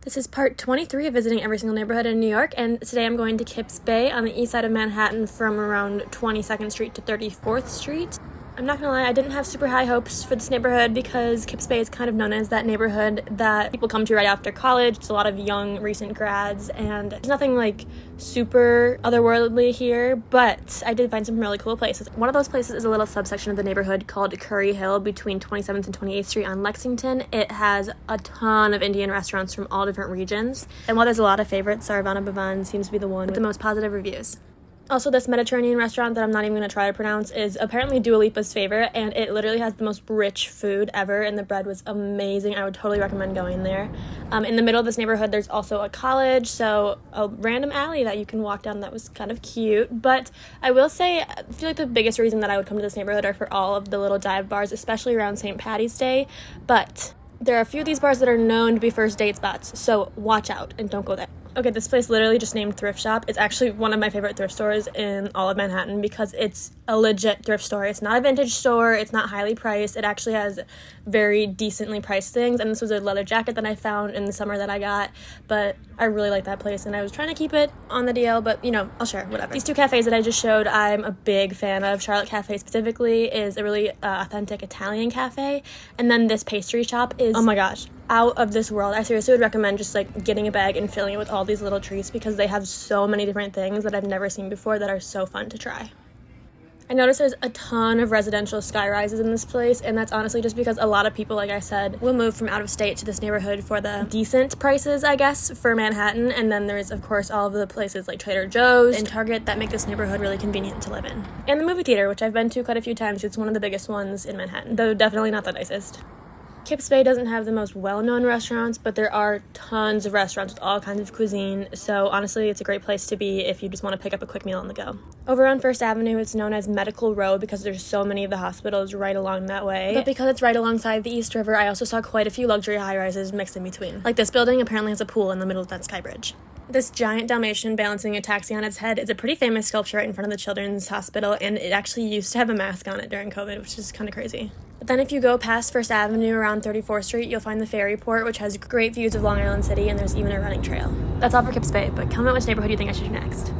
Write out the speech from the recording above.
This is part 23 of visiting every single neighborhood in New York, and today I'm going to Kips Bay on the east side of Manhattan from around 22nd Street to 34th Street. I'm not gonna lie, I didn't have super high hopes for this neighborhood because Kips Bay is kind of known as that neighborhood that people come to right after college. It's a lot of young, recent grads, and there's nothing like super otherworldly here, but I did find some really cool places. One of those places is a little subsection of the neighborhood called Curry Hill between 27th and 28th Street on Lexington. It has a ton of Indian restaurants from all different regions, and while there's a lot of favorites, Saravana Bhavan seems to be the one with the most positive reviews. Also, this Mediterranean restaurant that I'm not even going to try to pronounce is apparently Dua Lipa's favorite, and it literally has the most rich food ever, and the bread was amazing. I would totally recommend going there. In the middle of this neighborhood, there's also a college, so a random alley that you can walk down that was kind of cute. But I will say, I feel like the biggest reason that I would come to this neighborhood are for all of the little dive bars, especially around St. Patty's Day. But there are a few of these bars that are known to be first date spots, so watch out and don't go there. Okay, this place literally just named Thrift Shop. It's actually one of my favorite thrift stores in all of Manhattan because it's a legit thrift store. It's not a vintage store. It's not highly priced. It actually has very decently priced things. And this was a leather jacket that I found in the summer that I got. But I really like that place, and I was trying to keep it on the DL, but, you know, I'll share, whatever. These two cafes that I just showed, I'm a big fan of. Charlotte Cafe specifically is a really authentic Italian cafe. And then this pastry shop is, oh my gosh, out of this world. I seriously would recommend just like getting a bag and filling it with all these little treats because they have so many different things that I've never seen before that are so fun to try. I noticed there's a ton of residential sky rises in this place, and that's honestly just because a lot of people, like I said, will move from out of state to this neighborhood for the decent prices, I guess, for Manhattan. And then there's, of course, all of the places like Trader Joe's and Target that make this neighborhood really convenient to live in. And the movie theater, which I've been to quite a few times. It's one of the biggest ones in Manhattan, though definitely not the nicest. Kips Bay doesn't have the most well-known restaurants, but there are tons of restaurants with all kinds of cuisine, so honestly, it's a great place to be if you just want to pick up a quick meal on the go. Over on First Avenue, it's known as Medical Row because there's so many of the hospitals right along that way. But because it's right alongside the East River, I also saw quite a few luxury high-rises mixed in between. Like this building apparently has a pool in the middle of that sky bridge. This giant Dalmatian balancing a taxi on its head is a pretty famous sculpture right in front of the Children's Hospital, and it actually used to have a mask on it during COVID, which is kind of crazy. But then if you go past First Avenue around 34th Street, you'll find the ferry port, which has great views of Long Island City, and there's even a running trail. That's all for Kips Bay, but comment which neighborhood you think I should do next.